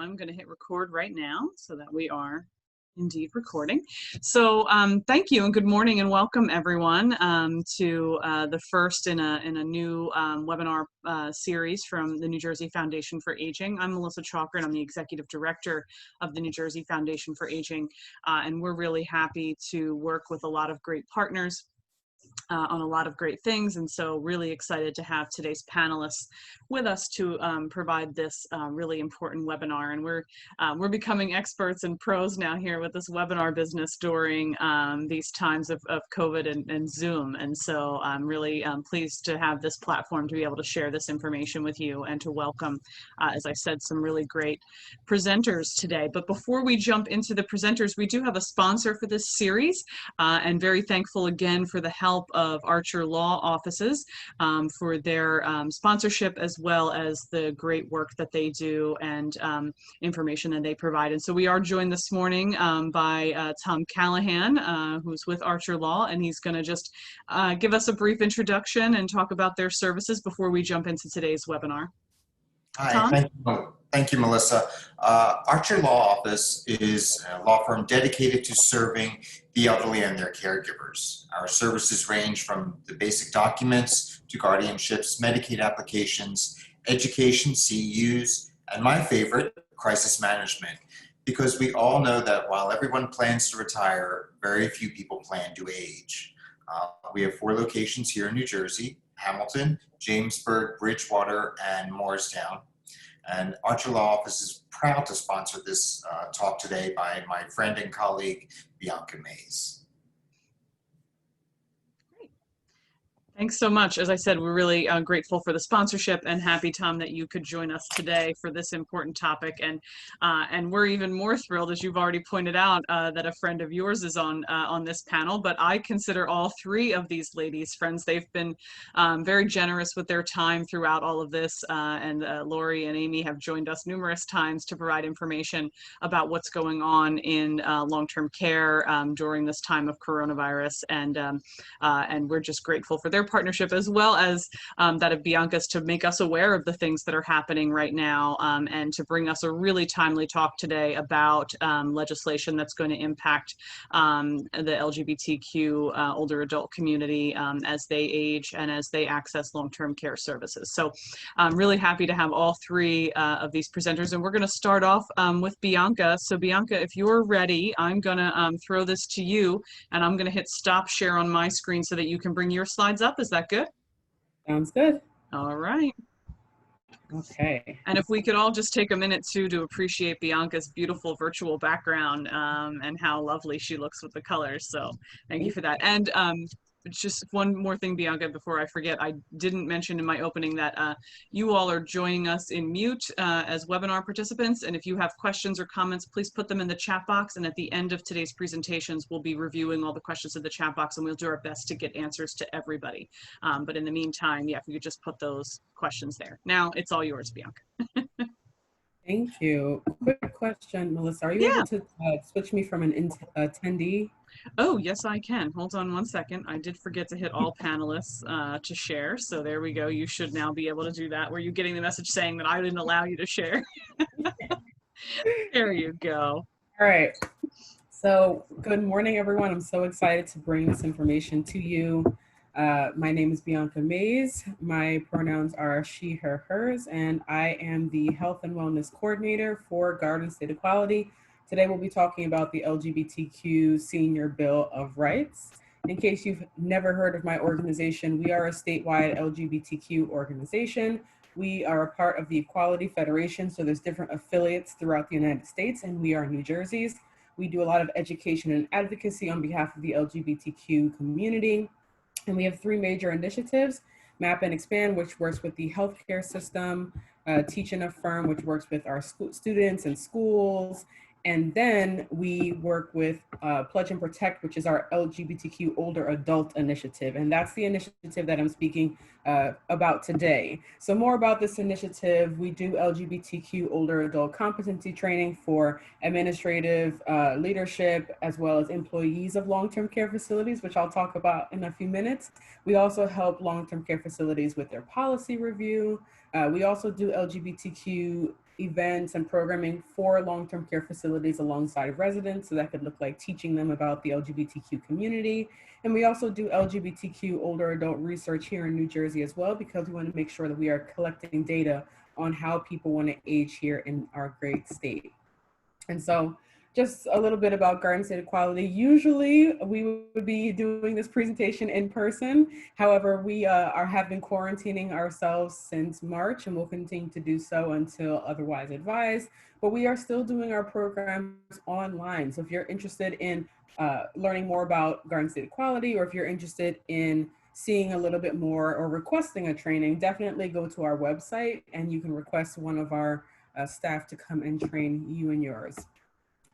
I'm going to hit record right now so that we are indeed recording. So thank you and good morning and welcome everyone to the first in a new webinar series from the New Jersey Foundation for Aging. I'm Melissa Chalker and I'm the Executive Director of the New Jersey Foundation for Aging, and we're really happy to work with a lot of great partners on a lot of great things, and so really excited to have today's panelists with us to provide this really important webinar. And we're becoming experts and pros now here with this webinar business during these times of COVID and Zoom. And so I'm really pleased to have this platform to be able to share this information with you and to welcome, as I said, some really great presenters today. But before we jump into the presenters, we do have a sponsor for this series, and very thankful again for the help of Archer Law Offices for their sponsorship, as well as the great work that they do and information that they provide. And so we are joined this morning by Tom Callahan, who's with Archer Law, and he's going to just give us a brief introduction and talk about their services before we jump into today's webinar. Hi, Tom? thank you, Melissa. Archer Law Office is a law firm dedicated to serving the elderly and their caregivers. Our services range from the basic documents to guardianships, Medicaid applications, education, CEUs, and my favorite, crisis management. Because we all know that while everyone plans to retire, very few people plan to age. We have 4 locations here in New Jersey: Hamilton, Jamesburg, Bridgewater, and Morristown. And Archer Law Office is proud to sponsor this talk today by my friend and colleague, Bianca Mayes. Thanks so much. As I said, we're really grateful for the sponsorship and happy, Tom, that you could join us today for this important topic. And we're even more thrilled, as you've already pointed out, that a friend of yours is on this panel. But I consider all 3 of these ladies friends. They've been very generous with their time throughout all of this. And Laurie and Amy have joined us numerous times to provide information about what's going on in long-term care during this time of coronavirus. And we're just grateful for their partnership, as well as that of Bianca's, to make us aware of the things that are happening right now, and to bring us a really timely talk today about legislation that's going to impact the LGBTQ older adult community as they age and as they access long-term care services. So I'm really happy to have all 3 of these presenters, and we're going to start off with Bianca. So Bianca, if you're ready, I'm going to throw this to you, and I'm going to hit stop share on my screen so that you can bring your slides up. Is that good? Sounds good. All right. Okay. And if we could all just take a minute too to appreciate Bianca's beautiful virtual background and how lovely she looks with the colors. So thank you for that. And just one more thing, Bianca, before I forget, I didn't mention in my opening that you all are joining us in mute as webinar participants. And if you have questions or comments, please put them in the chat box. And at the end of today's presentations, we'll be reviewing all the questions in the chat box, and we'll do our best to get answers to everybody. But in the meantime, yeah, if you could just put those questions there. Now it's all yours, Bianca. Thank you. Quick question, Melissa. Are you able to switch me from an attendee? Oh, yes, I can. Hold on one second. I did forget to hit all panelists to share. So there we go. You should now be able to do that. Were you getting the message saying that I didn't allow you to share? There you go. All right. So good morning, everyone. I'm so excited to bring this information to you. My name is Bianca Mayes. My pronouns are she, her, hers, and I am the Health and Wellness Coordinator for Garden State Equality. Today we'll be talking about the LGBTQ Senior Bill of Rights. In case you've never heard of my organization, we are a statewide LGBTQ organization. We are a part of the Equality Federation, so there's different affiliates throughout the United States, and we are New Jersey's. We do a lot of education and advocacy on behalf of the LGBTQ community. And we have 3 major initiatives: Map and Expand, which works with the healthcare system, Teach and Affirm, which works with our students and schools, And then we work with Pledge and Protect, which is our LGBTQ older adult initiative. And that's the initiative that I'm speaking about today. So more about this initiative: we do LGBTQ older adult competency training for administrative leadership, as well as employees of long-term care facilities, which I'll talk about in a few minutes. We also help long-term care facilities with their policy review. We also do LGBTQ events and programming for long-term care facilities alongside residents. So that could look like teaching them about the LGBTQ community. And we also do LGBTQ older adult research here in New Jersey as well, because we want to make sure that we are collecting data on how people want to age here in our great state. And so just a little bit about Garden State Equality. Usually we would be doing this presentation in person. However, we have been quarantining ourselves since March and will continue to do so until otherwise advised. But we are still doing our programs online. So if you're interested in learning more about Garden State Equality, or if you're interested in seeing a little bit more or requesting a training, definitely go to our website and you can request one of our staff to come and train you and yours.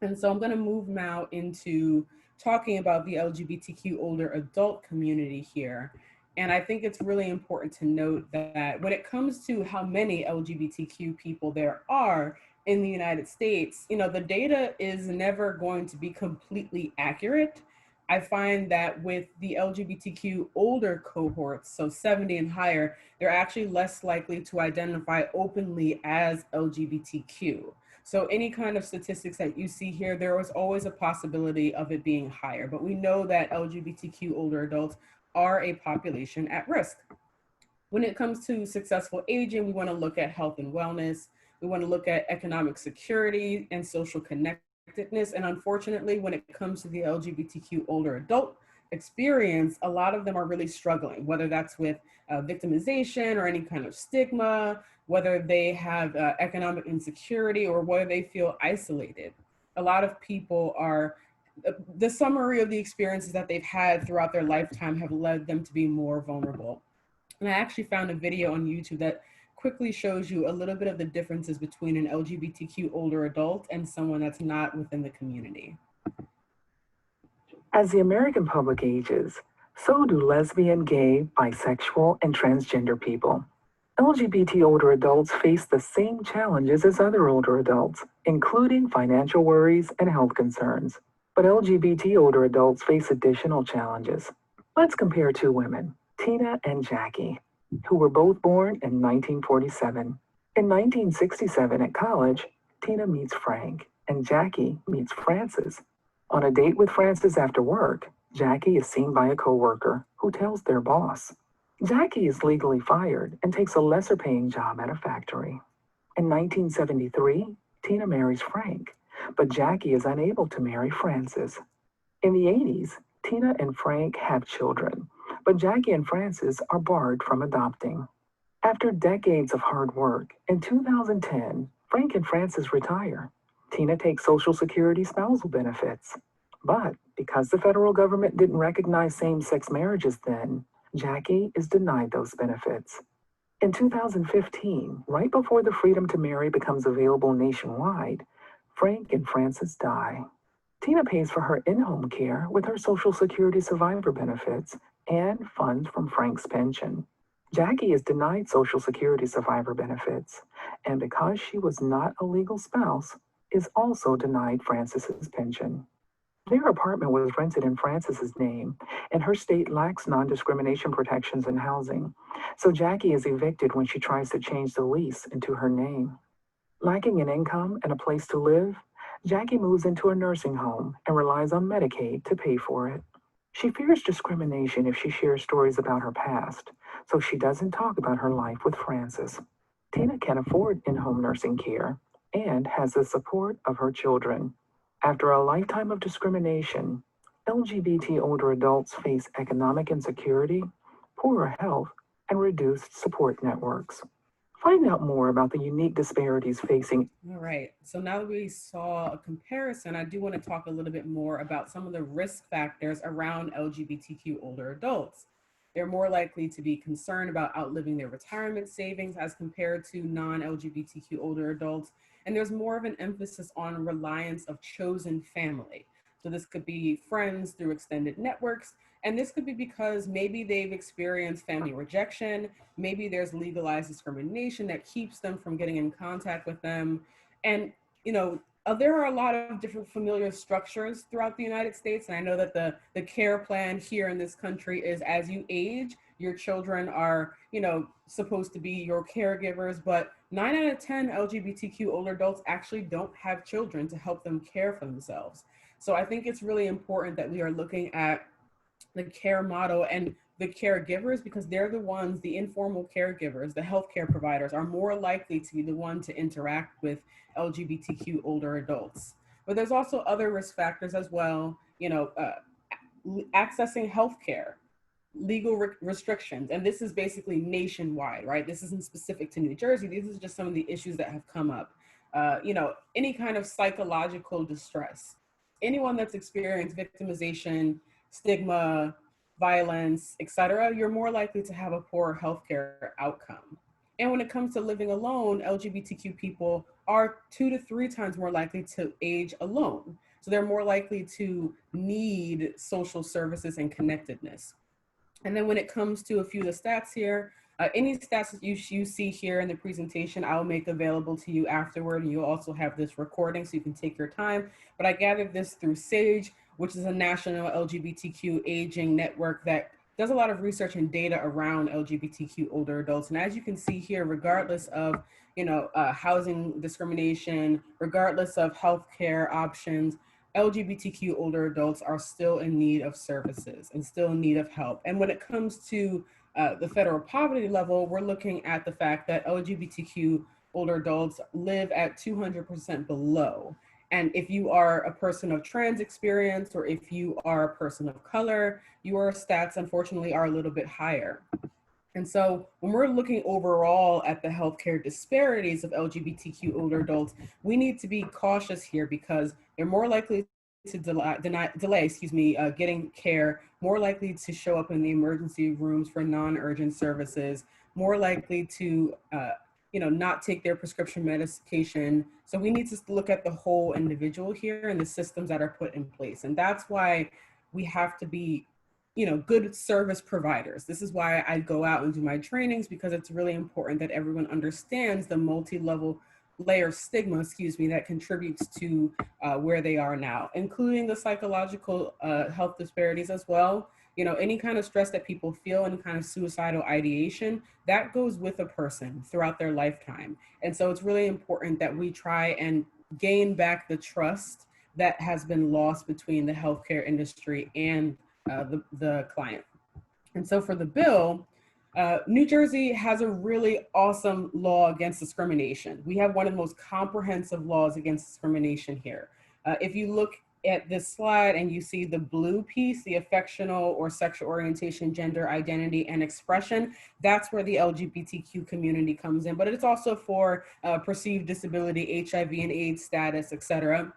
And so I'm going to move now into talking about the LGBTQ older adult community here. And I think it's really important to note that when it comes to how many LGBTQ people there are in the United States, you know, the data is never going to be completely accurate. I find that with the LGBTQ older cohorts, so 70 and higher, they're actually less likely to identify openly as LGBTQ. So any kind of statistics that you see here, there was always a possibility of it being higher, but we know that LGBTQ older adults are a population at risk. When it comes to successful aging, we want to look at health and wellness. We want to look at economic security and social connectedness. And unfortunately, when it comes to the LGBTQ older adult experience, a lot of them are really struggling, whether that's with victimization or any kind of stigma, whether they have economic insecurity, or whether they feel isolated. A lot of people are, the summary of the experiences that they've had throughout their lifetime have led them to be more vulnerable. And I actually found a video on YouTube that quickly shows you a little bit of the differences between an LGBTQ older adult and someone that's not within the community. As the American public ages, so do lesbian, gay, bisexual, and transgender people. LGBT older adults face the same challenges as other older adults, including financial worries and health concerns. But LGBT older adults face additional challenges. Let's compare two women, Tina and Jackie, who were both born in 1947. In 1967 at college, Tina meets Frank and Jackie meets Francis. On a date with Francis after work, Jackie is seen by a coworker who tells their boss. Jackie is legally fired and takes a lesser paying job at a factory. In 1973, Tina marries Frank, but Jackie is unable to marry Francis. In the 80s, Tina and Frank have children, but Jackie and Francis are barred from adopting. After decades of hard work, in 2010, Frank and Francis retire. Tina takes Social Security spousal benefits. But because the federal government didn't recognize same-sex marriages then, Jackie is denied those benefits. In 2015, right before the freedom to marry becomes available nationwide, Frank and Francis die. Tina pays for her in-home care with her Social Security survivor benefits and funds from Frank's pension. Jackie is denied Social Security survivor benefits, and because she was not a legal spouse, is also denied Francis's pension. Their apartment was rented in Francis's name, and her state lacks non-discrimination protections in housing, so Jackie is evicted when she tries to change the lease into her name. Lacking an income and a place to live, Jackie moves into a nursing home and relies on Medicaid to pay for it. She fears discrimination if she shares stories about her past, so she doesn't talk about her life with Francis. Tina can afford in-home nursing care and has the support of her children. After a lifetime of discrimination, LGBT older adults face economic insecurity, poorer health, and reduced support networks. Find out more about the unique disparities facing. All right, so now that we saw a comparison, I do want to talk a little bit more about some of the risk factors around LGBTQ older adults. They're more likely to be concerned about outliving their retirement savings as compared to non-LGBTQ older adults. And there's more of an emphasis on reliance of chosen family. So this could be friends through extended networks. And this could be because maybe they've experienced family rejection. Maybe there's legalized discrimination that keeps them from getting in contact with them. And, you know, there are a lot of different familial structures throughout the United States. And I know that the care plan here in this country is as you age, your children are, supposed to be your caregivers, but 9 out of 10 LGBTQ older adults actually don't have children to help them care for themselves. So I think it's really important that we are looking at the care model and the caregivers, because they're the ones, the informal caregivers, the healthcare providers are more likely to be the one to interact with LGBTQ older adults. But there's also other risk factors as well, accessing healthcare, legal restrictions, and this is basically nationwide, right? This isn't specific to New Jersey. These are just some of the issues that have come up. Any kind of psychological distress, anyone that's experienced victimization, stigma, violence, etc., you're more likely to have a poor healthcare outcome. And when it comes to living alone, LGBTQ people are 2 to 3 times more likely to age alone. So they're more likely to need social services and connectedness. And then when it comes to a few of the stats here, any stats that you see here in the presentation, I'll make available to you afterward. And you'll also have this recording so you can take your time. But I gathered this through SAGE, which is a national LGBTQ aging network that does a lot of research and data around LGBTQ older adults. And as you can see here, regardless of housing discrimination, regardless of healthcare options, LGBTQ older adults are still in need of services and still in need of help. And when it comes to the federal poverty level, we're looking at the fact that LGBTQ older adults live at 200% below. And if you are a person of trans experience, or if you are a person of color, your stats unfortunately are a little bit higher. And so when we're looking overall at the healthcare disparities of LGBTQ older adults, we need to be cautious here because they're more likely to delay getting care, more likely to show up in the emergency rooms for non-urgent services, more likely to not take their prescription medication. So we need to look at the whole individual here and the systems that are put in place. And that's why we have to be good service providers. This is why I go out and do my trainings, because it's really important that everyone understands the multi-level layer of stigma, that contributes to where they are now, including the psychological health disparities as well. Any kind of stress that people feel, any kind of suicidal ideation, that goes with a person throughout their lifetime. And so it's really important that we try and gain back the trust that has been lost between the healthcare industry and the client. And so for the bill, New Jersey has a really awesome law against discrimination. We have one of the most comprehensive laws against discrimination here. If you look at this slide and you see the blue piece, the affectional or sexual orientation, gender identity, and expression, that's where the LGBTQ community comes in. But it's also for perceived disability, HIV and AIDS status, etc.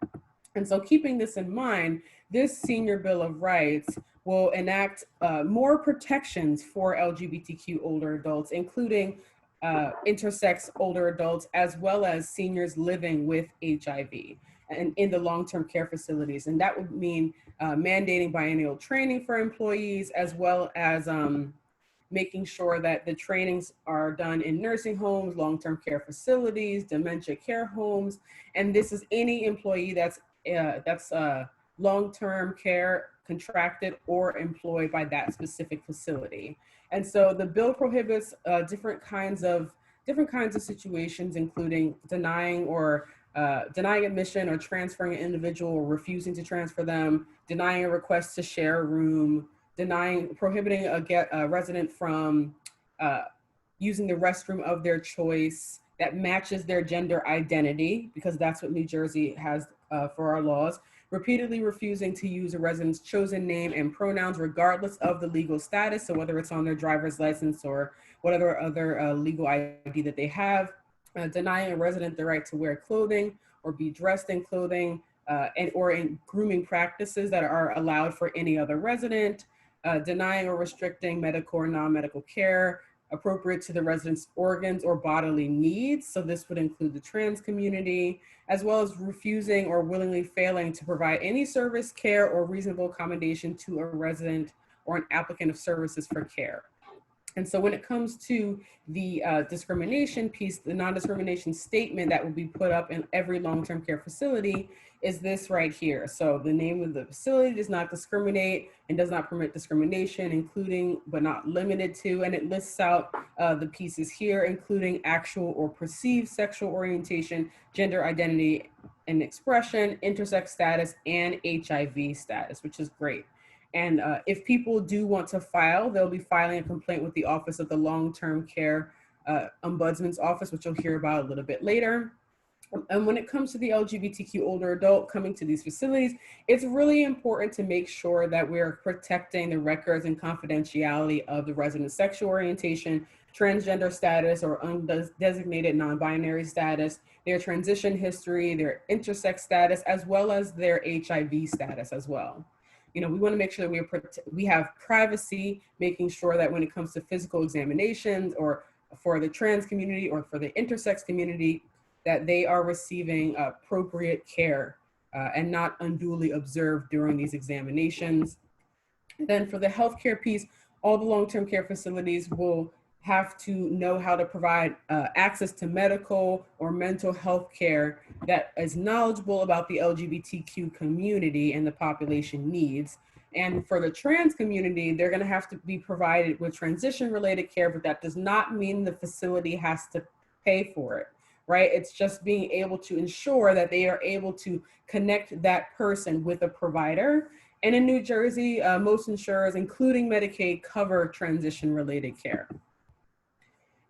And so keeping this in mind, this Senior Bill of Rights will enact more protections for LGBTQ older adults, including intersex older adults, as well as seniors living with HIV and in the long-term care facilities. And that would mean mandating biennial training for employees, as well as making sure that the trainings are done in nursing homes, long-term care facilities, dementia care homes. And this is any employee that's long-term care contracted or employed by that specific facility. And so the bill prohibits different kinds of situations, including denying admission or transferring an individual or refusing to transfer them, denying a request to share a room, prohibiting a resident from using the restroom of their choice that matches their gender identity, because that's what New Jersey has for our laws, repeatedly refusing to use a resident's chosen name and pronouns regardless of the legal status, so whether it's on their driver's license or whatever other legal ID that they have, denying a resident the right to wear clothing or be dressed in clothing or in grooming practices that are allowed for any other resident, denying or restricting medical or non-medical care appropriate to the resident's organs or bodily needs. So this would include the trans community, as well as refusing or willingly failing to provide any service, care, or reasonable accommodation to a resident or an applicant of services for care. And so when it comes to the discrimination piece, the non-discrimination statement that will be put up in every long-term care facility is this right here. So the name of the facility does not discriminate and does not permit discrimination, including but not limited to, and it lists out the pieces here, including actual or perceived sexual orientation, gender identity and expression, intersex status, and HIV status, which is great. And if people do want to file, they'll be filing a complaint with the Office of the Long-Term Care Ombudsman's office, which you'll hear about a little bit later. And when it comes to the LGBTQ older adult coming to these facilities, it's really important to make sure that we're protecting the records and confidentiality of the resident's sexual orientation, transgender status or undesignated non-binary status, their transition history, their intersex status, as well as their HIV status as well. You know, we want to make sure that we have privacy, making sure that when it comes to physical examinations or for the trans community or for the intersex community, that they are receiving appropriate care and not unduly observed during these examinations. Then for the healthcare piece, all the long-term care facilities will have to know how to provide access to medical or mental health care that is knowledgeable about the LGBTQ community and the population needs. And for the trans community, they're gonna have to be provided with transition-related care, but that does not mean the facility has to pay for it, right? It's just being able to ensure that they are able to connect that person with a provider. And in New Jersey, most insurers, including Medicaid, cover transition-related care.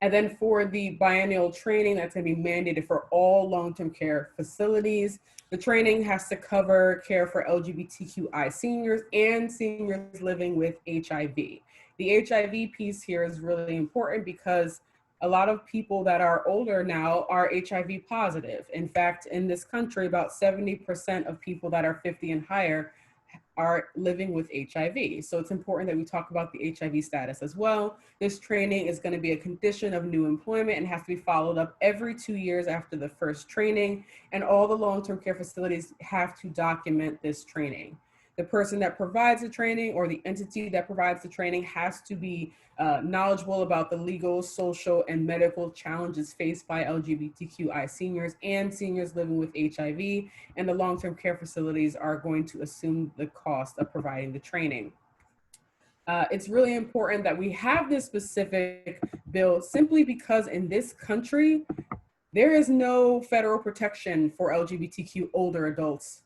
And then for the biennial training, that's going to be mandated for all long-term care facilities. The training has to cover care for LGBTQI seniors and seniors living with HIV. The HIV piece here is really important because a lot of people that are older now are HIV positive. In fact, in this country, about 70% of people that are 50 and higher are living with HIV. So it's important that we talk about the HIV status as well. This training is going to be a condition of new employment and has to be followed up every 2 years after the first training. And all the long-term care facilities have to document this training. The person that provides the training or the entity that provides the training has to be knowledgeable about the legal, social, and medical challenges faced by LGBTQI seniors and seniors living with HIV, and the long-term care facilities are going to assume the cost of providing the training. It's really important that we have this specific bill simply because in this country, there is no federal protection for LGBTQ older adults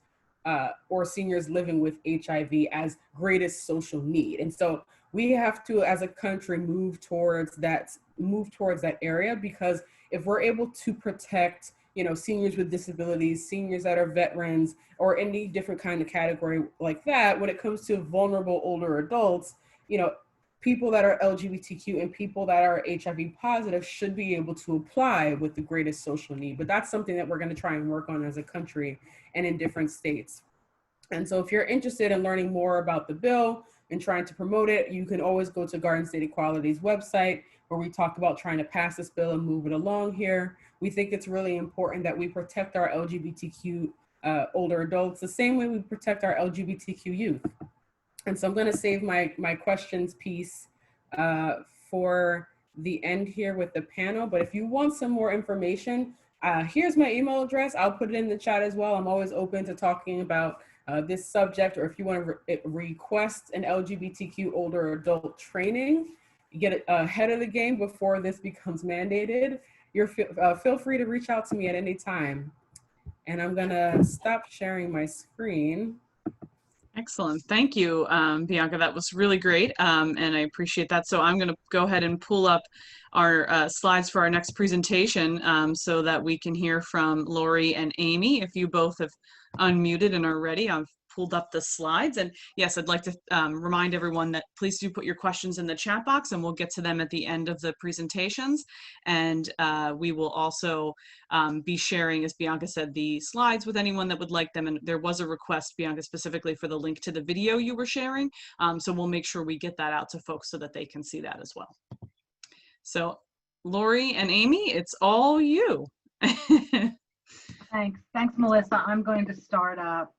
or seniors living with HIV as greatest social need. And so we have to, as a country, move towards that area, because if we're able to protect, you know, seniors with disabilities, seniors that are veterans, or any different kind of category like that, when it comes to vulnerable older adults, you know, people that are LGBTQ and people that are HIV positive should be able to apply with the greatest social need. But that's something that we're going to try and work on as a country and in different states. And so if you're interested in learning more about the bill and trying to promote it, you can always go to Garden State Equality's website, where we talk about trying to pass this bill and move it along here. We think it's really important that we protect our LGBTQ older adults the same way we protect our LGBTQ youth. And so I'm going to save my questions piece for the end here with the panel. But if you want some more information, here's my email address. I'll put it in the chat as well. I'm always open to talking about this subject, or if you want to request an LGBTQ older adult training, get ahead of the game before this becomes mandated, feel free to reach out to me at any time. And I'm going to stop sharing my screen. Excellent. Thank you, Bianca. That was really great, and I appreciate that. So I'm going to go ahead and pull up our slides for our next presentation so that we can hear from Laurie and Amy. If you both have unmuted and are ready, I've pulled up the slides. And yes, I'd like to remind everyone that please do put your questions in the chat box, and we'll get to them at the end of the presentations. And we will also be sharing, as Bianca said, the slides with anyone that would like them. And there was a request, Bianca, specifically for the link to the video you were sharing. So we'll make sure we get that out to folks so that they can see that as well. So Laurie and Amy, it's all you. Thanks, Melissa. I'm going to start up.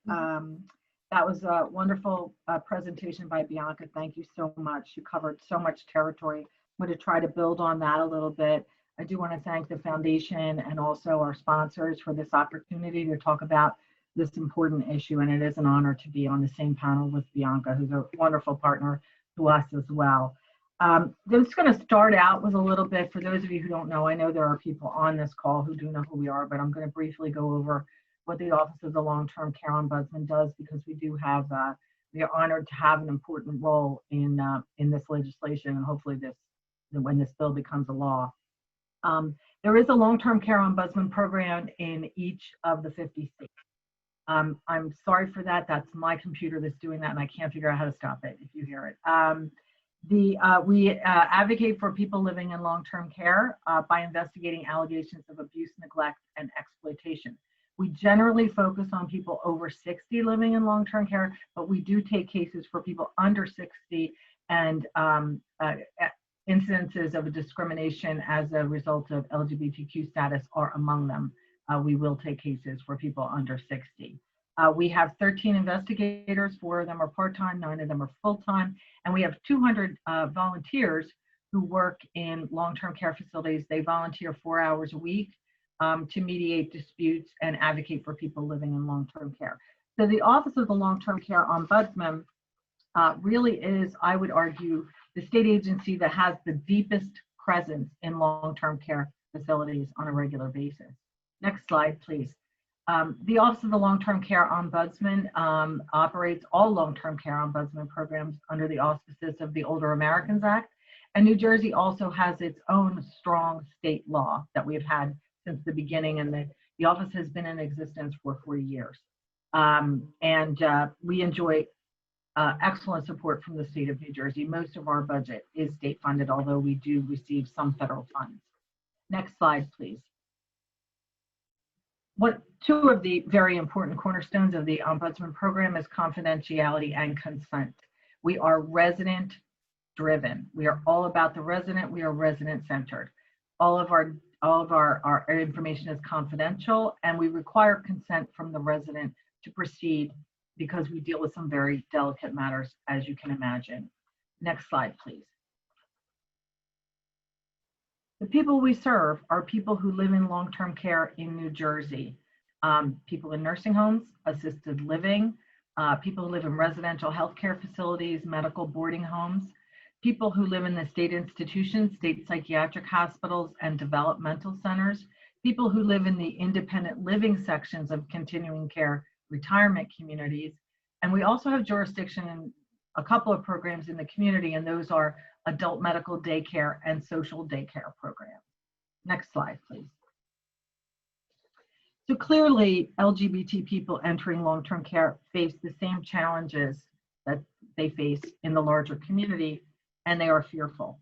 That was a wonderful presentation by Bianca. Thank you so much. You covered so much territory. I'm going to try to build on that a little bit. I do want to thank the foundation and also our sponsors for this opportunity to talk about this important issue. And it is an honor to be on the same panel with Bianca, who's a wonderful partner to us as well. I'm just going to start out with a little bit, for those of you who don't know, I know there are people on this call who do know who we are, but I'm going to briefly go over what the Office of the Long-Term Care Ombudsman does, because we do have, we are honored to have an important role in this legislation, and hopefully when this bill becomes a law. There is a long-term care ombudsman program in each of the 50 states. I'm sorry for that. That's my computer that's doing that, and I can't figure out how to stop it if you hear it. We advocate for people living in long-term care by investigating allegations of abuse, neglect, and exploitation. We generally focus on people over 60 living in long-term care, but we do take cases for people under 60 and incidences of discrimination as a result of LGBTQ status are among them. We will take cases for people under 60. We have 13 investigators, 4 of them are part-time, 9 of them are full-time, and we have 200 volunteers who work in long-term care facilities. They volunteer 4 hours a week to mediate disputes and advocate for people living in long-term care. So the Office of the Long-Term Care Ombudsman really is, I would argue, the state agency that has the deepest presence in long-term care facilities on a regular basis. Next slide, please. The Office of the Long-Term Care Ombudsman operates all long-term care ombudsman programs under the auspices of the Older Americans Act. And New Jersey also has its own strong state law that we have had since the beginning, and the office has been in existence for 40 years. We enjoy excellent support from the state of New Jersey. Most of our budget is state funded, although we do receive some federal funds. Next slide, please. Two of the very important cornerstones of the Ombudsman program is confidentiality and consent. We are resident driven. We are all about the resident. We are resident centered. All of our information is confidential, and we require consent from the resident to proceed because we deal with some very delicate matters, as you can imagine. Next slide, please. The people we serve are people who live in long-term care in New Jersey. People in nursing homes, assisted living, people who live in residential healthcare facilities, medical boarding homes, people who live in the state institutions, state psychiatric hospitals, and developmental centers, people who live in the independent living sections of continuing care retirement communities. And we also have jurisdiction in a couple of programs in the community, and those are adult medical daycare and social daycare programs. Next slide, please. So clearly, LGBT people entering long-term care face the same challenges that they face in the larger community, and they are fearful.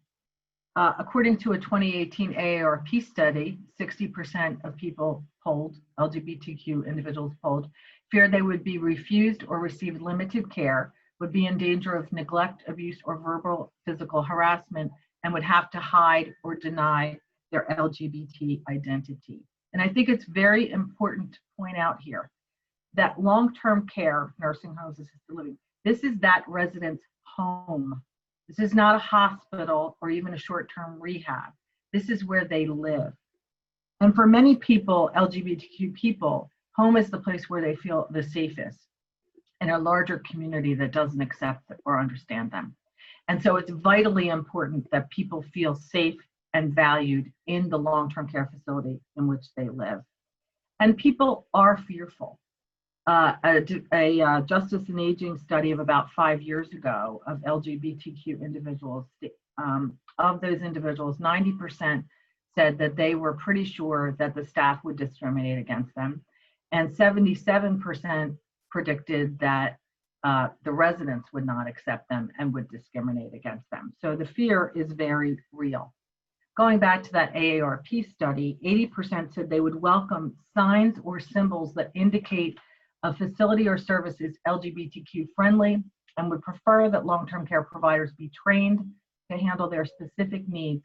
According to a 2018 AARP study, 60% of people polled, LGBTQ individuals polled, feared they would be refused or receive limited care, would be in danger of neglect, abuse, or verbal physical harassment, and would have to hide or deny their LGBT identity. And I think it's very important to point out here that long-term care, nursing homes, assisted living, this is that resident's home. This is not a hospital or even a short-term rehab. This is where they live. And for many people, LGBTQ people, home is the place where they feel the safest in a larger community that doesn't accept or understand them. And so it's vitally important that people feel safe and valued in the long-term care facility in which they live. And people are fearful. A Justice and Aging study of about 5 years ago of LGBTQ individuals, of those individuals, 90% said that they were pretty sure that the staff would discriminate against them. And 77% predicted that the residents would not accept them and would discriminate against them. So the fear is very real. Going back to that AARP study, 80% said they would welcome signs or symbols that indicate a facility or service is LGBTQ friendly and would prefer that long-term care providers be trained to handle their specific needs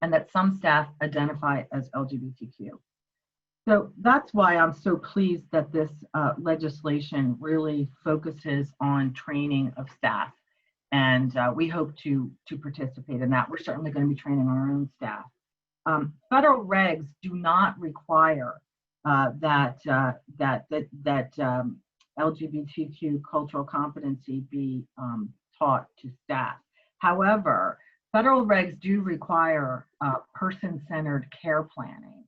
and that some staff identify as LGBTQ. So that's why I'm so pleased that this legislation really focuses on training of staff And we hope to participate in that. We're certainly going to be training our own staff. Federal regs do not require that LGBTQ cultural competency be taught to staff. However, federal regs do require person-centered care planning.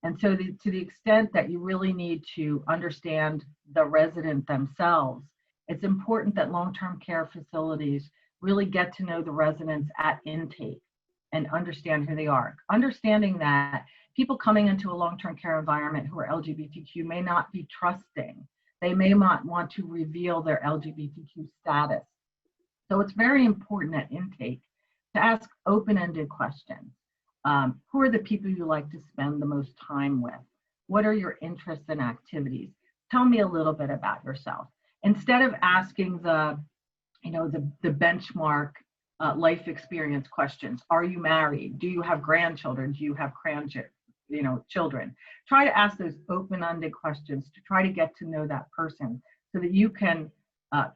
And so to the extent that you really need to understand the resident themselves, it's important that long-term care facilities really get to know the residents at intake and understand who they are. Understanding that people coming into a long-term care environment who are LGBTQ may not be trusting. They may not want to reveal their LGBTQ status. So it's very important at intake to ask open-ended questions. Who are the people you like to spend the most time with? What are your interests and activities? Tell me a little bit about yourself. Instead of asking the benchmark life experience questions. Are you married? Do you have grandchildren? Do you have children? Try to ask those open-ended questions to try to get to know that person so that you can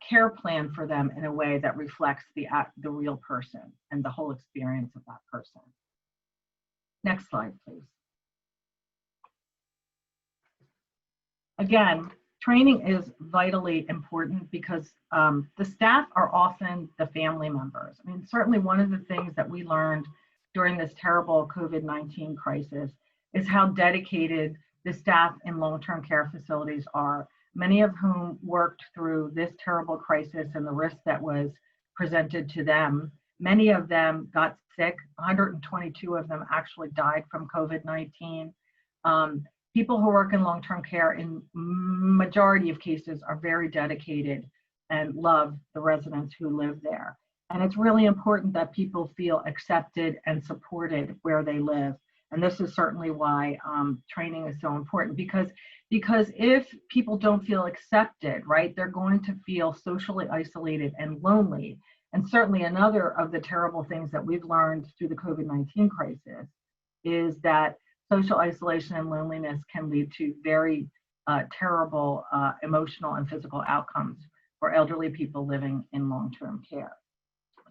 care plan for them in a way that reflects the real person and the whole experience of that person. Next slide, please. Again, training is vitally important because the staff are often the family members. I mean, certainly one of the things that we learned during this terrible COVID-19 crisis is how dedicated the staff in long-term care facilities are, many of whom worked through this terrible crisis and the risk that was presented to them. Many of them got sick. 122 of them actually died from COVID-19. People who work in long-term care in majority of cases are very dedicated and love the residents who live there. And it's really important that people feel accepted and supported where they live. And this is certainly why training is so important, because if people don't feel accepted, right, they're going to feel socially isolated and lonely. And certainly another of the terrible things that we've learned through the COVID-19 crisis is that social isolation and loneliness can lead to very terrible emotional and physical outcomes for elderly people living in long-term care.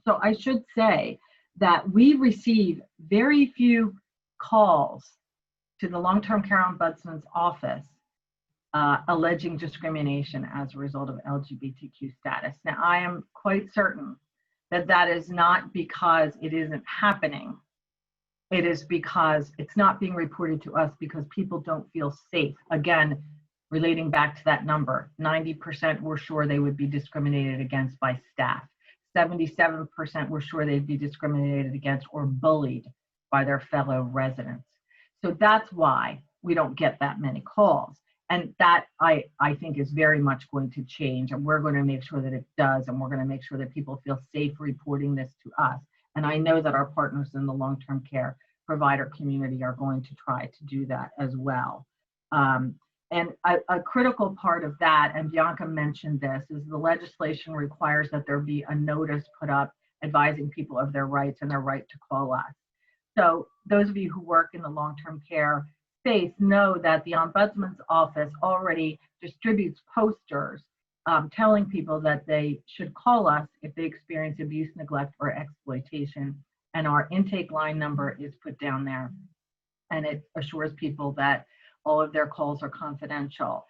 So I should say that we receive very few calls to the Long-Term Care Ombudsman's office alleging discrimination as a result of LGBTQ status. Now, I am quite certain that that is not because it isn't happening. It is because it's not being reported to us because people don't feel safe. Again, relating back to that number, 90% were sure they would be discriminated against by staff. 77% were sure they'd be discriminated against or bullied by their fellow residents. So that's why we don't get that many calls. And that I think is very much going to change, and we're going to make sure that it does, and we're going to make sure that people feel safe reporting this to us. And I know that our partners in the long-term care provider community are going to try to do that as well. And a critical part of that, and Bianca mentioned this, is the legislation requires that there be a notice put up advising people of their rights and their right to call us. So those of you who work in the long-term care space know that the Ombudsman's office already distributes posters telling people that they should call us if they experience abuse, neglect, or exploitation. And our intake line number is put down there. And it assures people that all of their calls are confidential.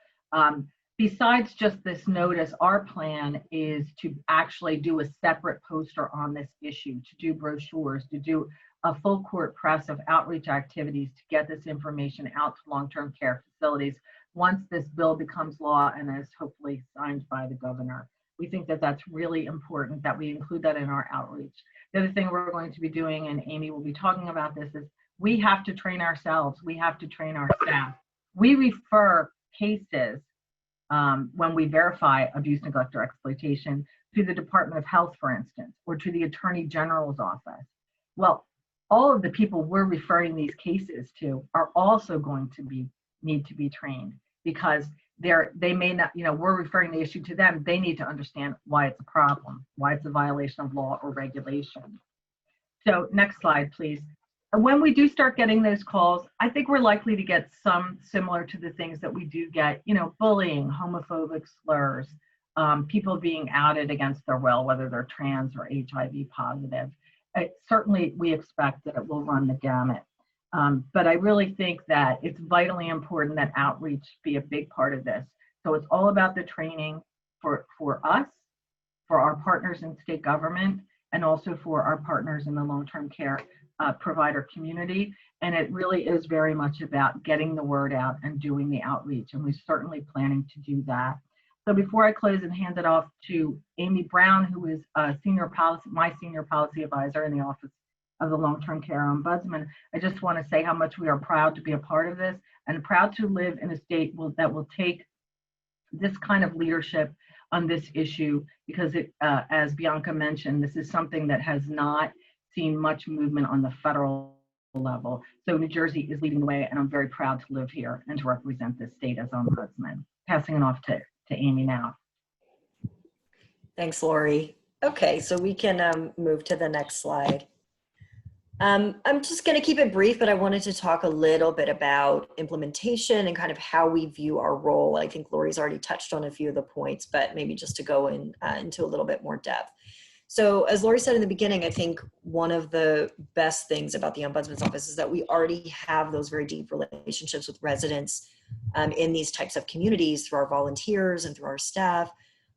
Besides just this notice, our plan is to actually do a separate poster on this issue, to do brochures, to do a full court press of outreach activities to get this information out to long-term care facilities once this bill becomes law and is hopefully signed by the governor. We think that that's really important that we include that in our outreach. The other thing we're going to be doing, and Amy will be talking about this, is we have to train ourselves. We have to train our staff. We refer cases when we verify abuse, neglect, or exploitation to the Department of Health, for instance, or to the Attorney General's office. Well, all of the people we're referring these cases to are also going to need to be trained, because they may not, we're referring the issue to them. They need to understand why it's a problem, why it's a violation of law or regulation. So next slide, please. And when we do start getting those calls, I think we're likely to get some similar to the things that we do get, bullying, homophobic slurs, people being outed against their will, whether they're trans or HIV positive. Certainly, we expect that it will run the gamut. But I really think that it's vitally important that outreach be a big part of this. So it's all about the training for us, for our partners in state government, and also for our partners in the long-term care provider community. And it really is very much about getting the word out and doing the outreach. And we're certainly planning to do that. So before I close and hand it off to Amy Brown, who is my senior policy advisor in the Office of the Long-Term Care Ombudsman, I just want to say how much we are proud to be a part of this and proud to live in a state that will take this kind of leadership on this issue, because as Bianca mentioned, this is something that has not seen much movement on the federal level. So New Jersey is leading the way, and I'm very proud to live here and to represent this state as ombudsman. Passing it off to Amy now. Thanks, Laurie. Okay, so we can move to the next slide. I'm just going to keep it brief, but I wanted to talk a little bit about implementation and kind of how we view our role. I think Laurie's already touched on a few of the points, but maybe just to go into a little bit more depth. So as Laurie said in the beginning, I think one of the best things about the Ombudsman's Office is that we already have those very deep relationships with residents in these types of communities through our volunteers and through our staff,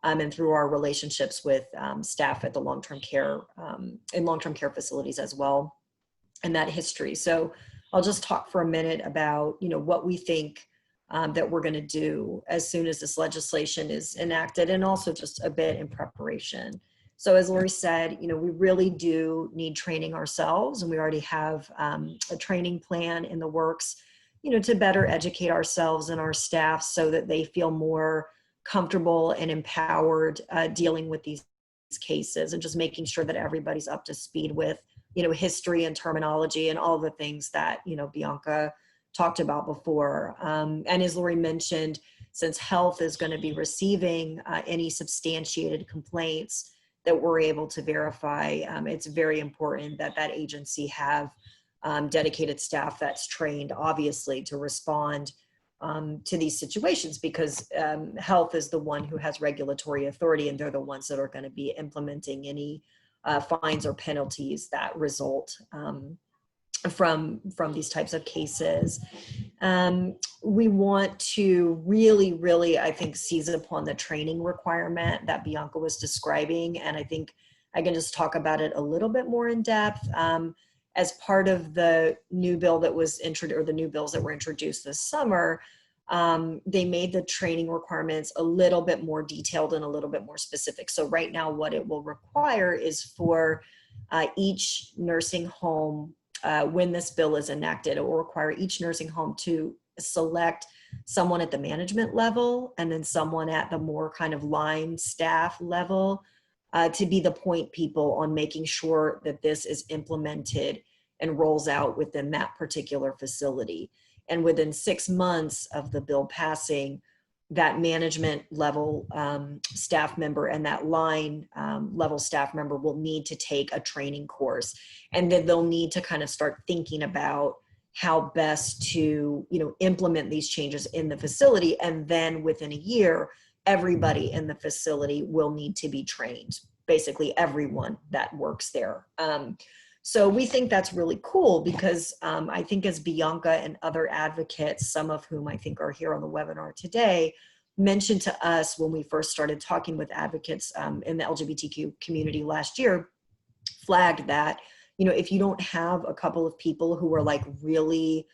and through our relationships with staff at the long-term care, in long-term care facilities as well, and that history. So I'll just talk for a minute about, what we think that we're going to do as soon as this legislation is enacted, and also just a bit in preparation. So as Laurie said, we really do need training ourselves, and we already have a training plan in the works, to better educate ourselves and our staff so that they feel more comfortable and empowered dealing with these cases, and just making sure that everybody's up to speed with, history and terminology and all the things that, Bianca talked about before. And as Laurie mentioned, since health is going to be receiving any substantiated complaints that we're able to verify, it's very important that that agency have dedicated staff that's trained, obviously, to respond to these situations, because health is the one who has regulatory authority, and they're the ones that are going to be implementing any fines or penalties that result from these types of cases. We want to really, I think, seize upon the training requirement that Bianca was describing. And I think I can just talk about it a little bit more in depth. As part of the new bill that was introduced, or the new bills that were introduced this summer, they made the training requirements a little bit more detailed and a little bit more specific. So right now, what it will require is for each nursing home, when this bill is enacted, it will require each nursing home to select someone at the management level and then someone at the more kind of line staff level to be the point people on making sure that this is implemented and rolls out within that particular facility. And within 6 months of the bill passing, that management level staff member and that line level staff member will need to take a training course. And then they'll need to kind of start thinking about how best to, implement these changes in the facility. And then within a year, everybody in the facility will need to be trained, basically everyone that works there. So we think that's really cool, because I think as Bianca and other advocates, some of whom I think are here on the webinar today, mentioned to us when we first started talking with advocates in the LGBTQ community last year, flagged that, if you don't have a couple of people who are like really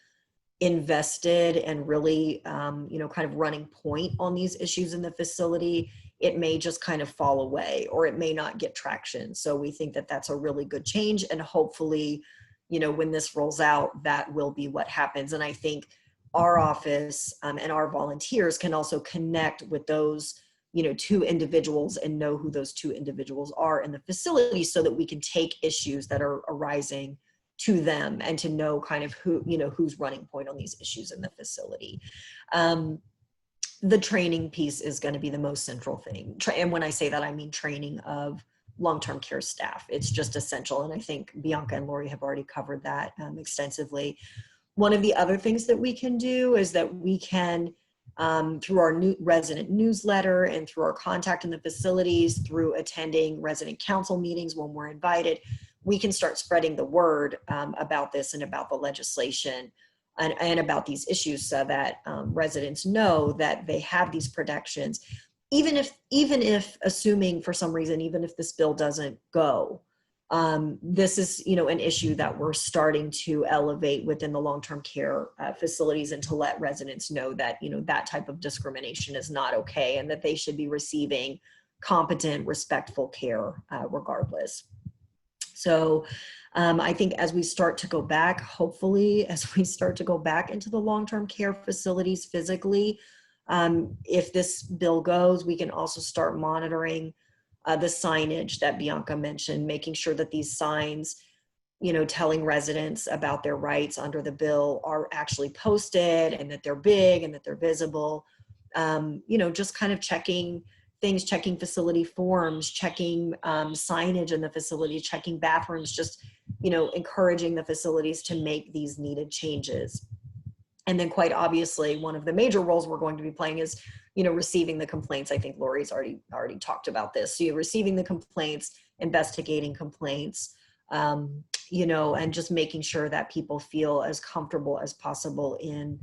invested and really, kind of running point on these issues in the facility, it may just kind of fall away, or it may not get traction. So we think that that's a really good change. And hopefully, when this rolls out, that will be what happens. And I think our office and our volunteers can also connect with those, 2 individuals and know who those 2 individuals are in the facility, so that we can take issues that are arising to them and to know kind of who, who's running point on these issues in the facility. The training piece is going to be the most central thing. And when I say that, I mean training of long-term care staff. It's just essential. And I think Bianca and Laurie have already covered that extensively. One of the other things that we can do is that we can through our new resident newsletter and through our contact in the facilities, through attending resident council meetings when we're invited, we can start spreading the word about this and about the legislation and about these issues so that residents know that they have these protections, even if assuming for some reason, even if this bill doesn't go. This is, an issue that we're starting to elevate within the long-term care facilities, and to let residents know that, that type of discrimination is not okay, and that they should be receiving competent, respectful care regardless. So I think as we start to go back, hopefully, as we start to go back into the long-term care facilities physically, if this bill goes, we can also start monitoring the signage that Bianca mentioned, making sure that these signs, telling residents about their rights under the bill are actually posted, and that they're big and that they're visible. Just kind of checking things, checking facility forms, checking signage in the facility, checking bathrooms, just, encouraging the facilities to make these needed changes. And then quite obviously, one of the major roles we're going to be playing is, receiving the complaints. I think Laurie's already talked about this. So you're receiving the complaints, investigating complaints, and just making sure that people feel as comfortable as possible in,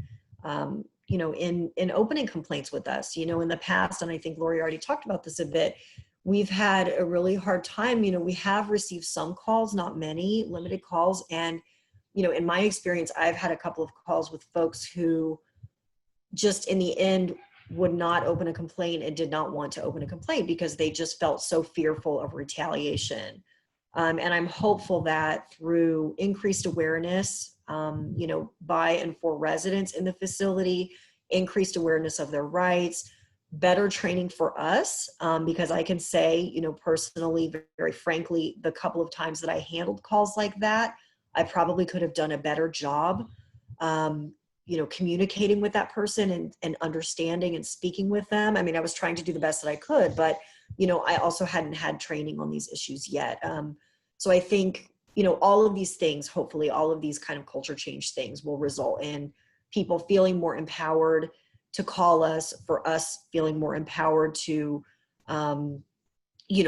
in opening complaints with us. In the past, and I think Laurie already talked about this a bit, we've had a really hard time. We have received some calls, not many, limited calls. And, in my experience, I've had a couple of calls with folks who just in the end would not open a complaint and did not want to open a complaint because they just felt so fearful of retaliation. And I'm hopeful that through increased awareness, by and for residents in the facility, increased awareness of their rights, better training for us, because I can say, personally, very frankly, the couple of times that I handled calls like that, I probably could have done a better job, communicating with that person and understanding and speaking with them. I mean, I was trying to do the best that I could, but, I also hadn't had training on these issues yet. So I think, all of these things, hopefully all of these kind of culture change things will result in people feeling more empowered to call us, for us feeling more empowered to,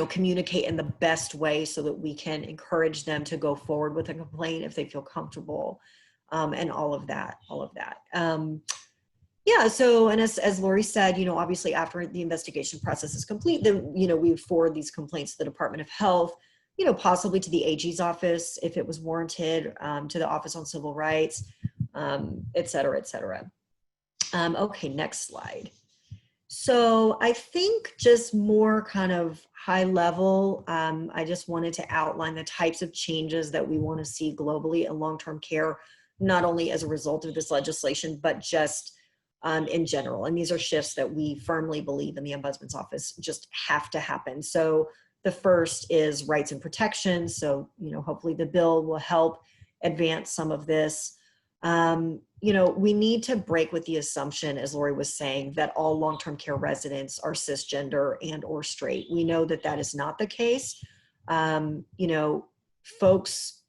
communicate in the best way so that we can encourage them to go forward with a complaint if they feel comfortable, and all of that. Yeah, so, and as Laurie said, obviously after the investigation process is complete, then, we would forward these complaints to the Department of Health, possibly to the AG's office if it was warranted, to the Office on Civil Rights, et cetera, et cetera. Okay, next slide. So I think just more kind of high level, I just wanted to outline the types of changes that we want to see globally in long-term care, not only as a result of this legislation, but just in general. And these are shifts that we firmly believe in the Ombudsman's office just have to happen. So the first is rights and protections. So, hopefully the bill will help advance some of this. We need to break with the assumption, as Laurie was saying, that all long-term care residents are cisgender and or straight. We know that that is not the case. Folks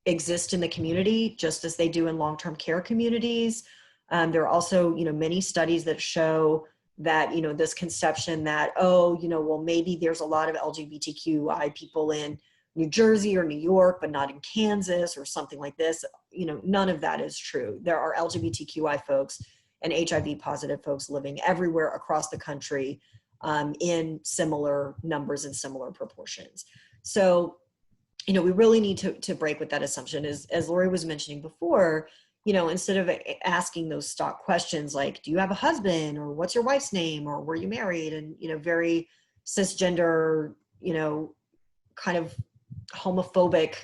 exist in the community just as they do in long-term care communities. There are also, many studies that show that, this conception that, well, maybe there's a lot of LGBTQI people in New Jersey or New York, but not in Kansas or something like this. None of that is true. There are LGBTQI folks and HIV positive folks living everywhere across the country, in similar numbers and similar proportions. So, we really need to break with that assumption. As Laurie was mentioning before, instead of asking those stock questions like, do you have a husband, or what's your wife's name, or were you married? And, very cisgender, kind of homophobic,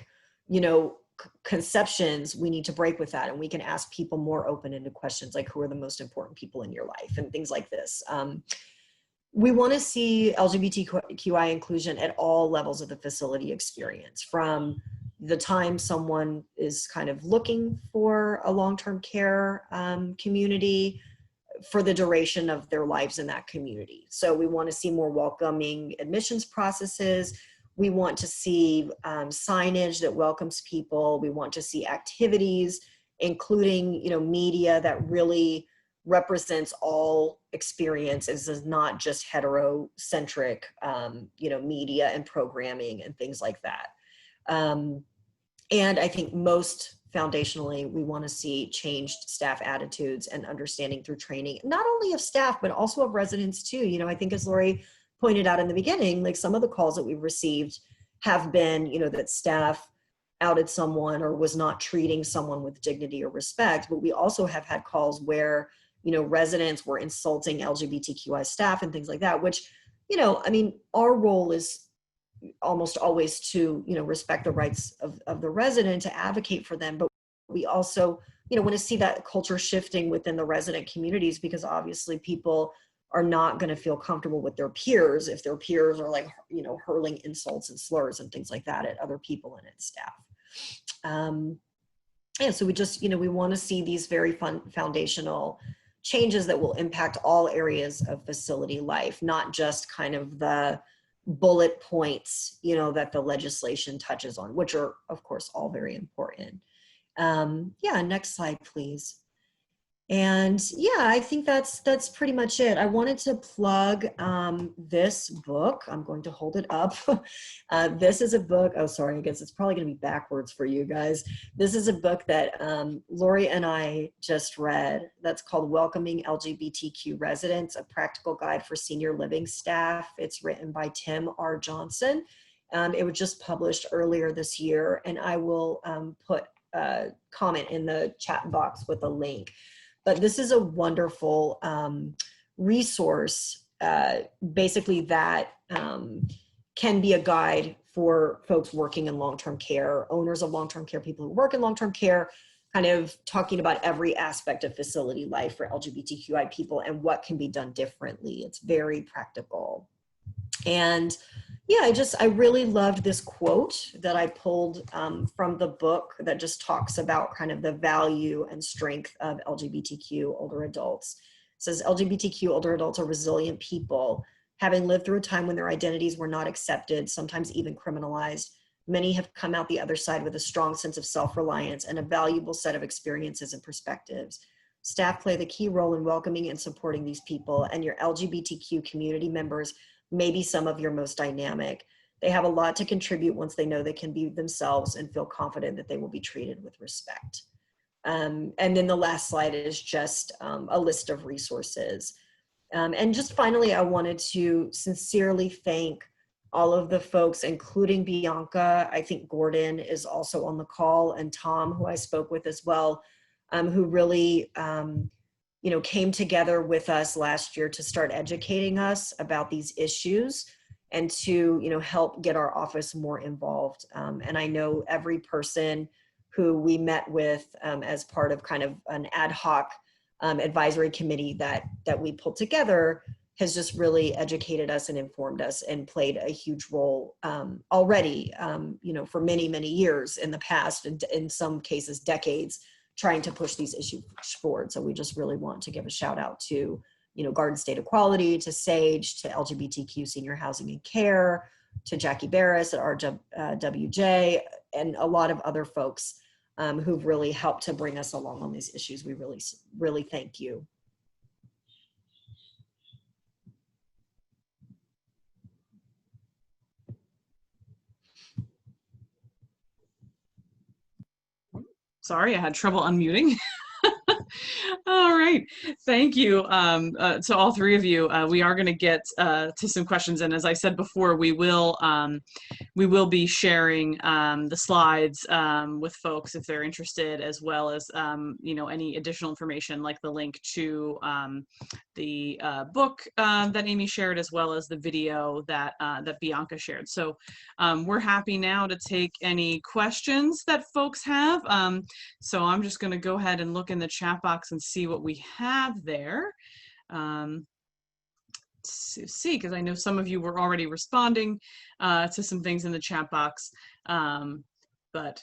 conceptions, we need to break with that. And we can ask people more open-ended questions like, who are the most important people in your life, and things like this. We want to see LGBTQI inclusion at all levels of the facility experience, from the time someone is kind of looking for a long-term care community, for the duration of their lives in that community. So we want to see more welcoming admissions processes. We want to see signage that welcomes people. We want to see activities, including, media that really represents all experience is not just heterocentric, media and programming and things like that. And I think most foundationally, we want to see changed staff attitudes and understanding through training, not only of staff, but also of residents too. I think as Laurie pointed out in the beginning, like some of the calls that we've received have been, that staff outed someone or was not treating someone with dignity or respect. But we also have had calls where, residents were insulting LGBTQI staff and things like that, which, our role is almost always to, respect the rights of the resident, to advocate for them. But we also, want to see that culture shifting within the resident communities, because obviously people are not going to feel comfortable with their peers if their peers are like, hurling insults and slurs and things like that at other people and at staff. So we just, we want to see these very foundational changes that will impact all areas of facility life, not just kind of the bullet points, that the legislation touches on, which are, of course, all very important. Next slide, please. And I think that's pretty much it. I wanted to plug this book. I'm going to hold it up. This is a book. Oh, sorry. I guess it's probably going to be backwards for you guys. This is a book that Laurie and I just read. That's called Welcoming LGBTQ Residents: A Practical Guide for Senior Living Staff. It's written by Tim R. Johnson. It was just published earlier this year, and I will put a comment in the chat box with a link. But this is a wonderful resource, basically, that can be a guide for folks working in long-term care, owners of long-term care, people who work in long-term care, kind of talking about every aspect of facility life for LGBTQI people and what can be done differently. It's very practical. And I really loved this quote that I pulled from the book that just talks about kind of the value and strength of LGBTQ older adults. It says, LGBTQ older adults are resilient people. Having lived through a time when their identities were not accepted, sometimes even criminalized, many have come out the other side with a strong sense of self-reliance and a valuable set of experiences and perspectives. Staff play the key role in welcoming and supporting these people, and your LGBTQ community members maybe some of your most dynamic. They have a lot to contribute once they know they can be themselves and feel confident that they will be treated with respect. And then the last slide is just a list of resources. And just finally, I wanted to sincerely thank all of the folks, including Bianca. I think Gordon is also on the call, and Tom, who I spoke with as well, who really came together with us last year to start educating us about these issues and to, help get our office more involved. And I know every person who we met with as part of kind of an ad hoc advisory committee that we pulled together has just really educated us and informed us and played a huge role already, for many, many years in the past, and in some cases, decades, trying to push these issues forward. So we just really want to give a shout out to, Garden State Equality, to SAGE, to LGBTQ Senior Housing and Care, to Jackie Barris at RWJ, and a lot of other folks who've really helped to bring us along on these issues. We really, really thank you. Sorry, I had trouble unmuting. All right, thank you to all three of you. We are going to get to some questions, and as I said before, we will be sharing the slides with folks if they're interested, as well as any additional information like the link to the book that Amy shared, as well as the video that Bianca shared. So we're happy now to take any questions that folks have. So I'm just going to go ahead and look in the chat box and see what we have there. To see, because I know some of you were already responding to some things in the chat box, but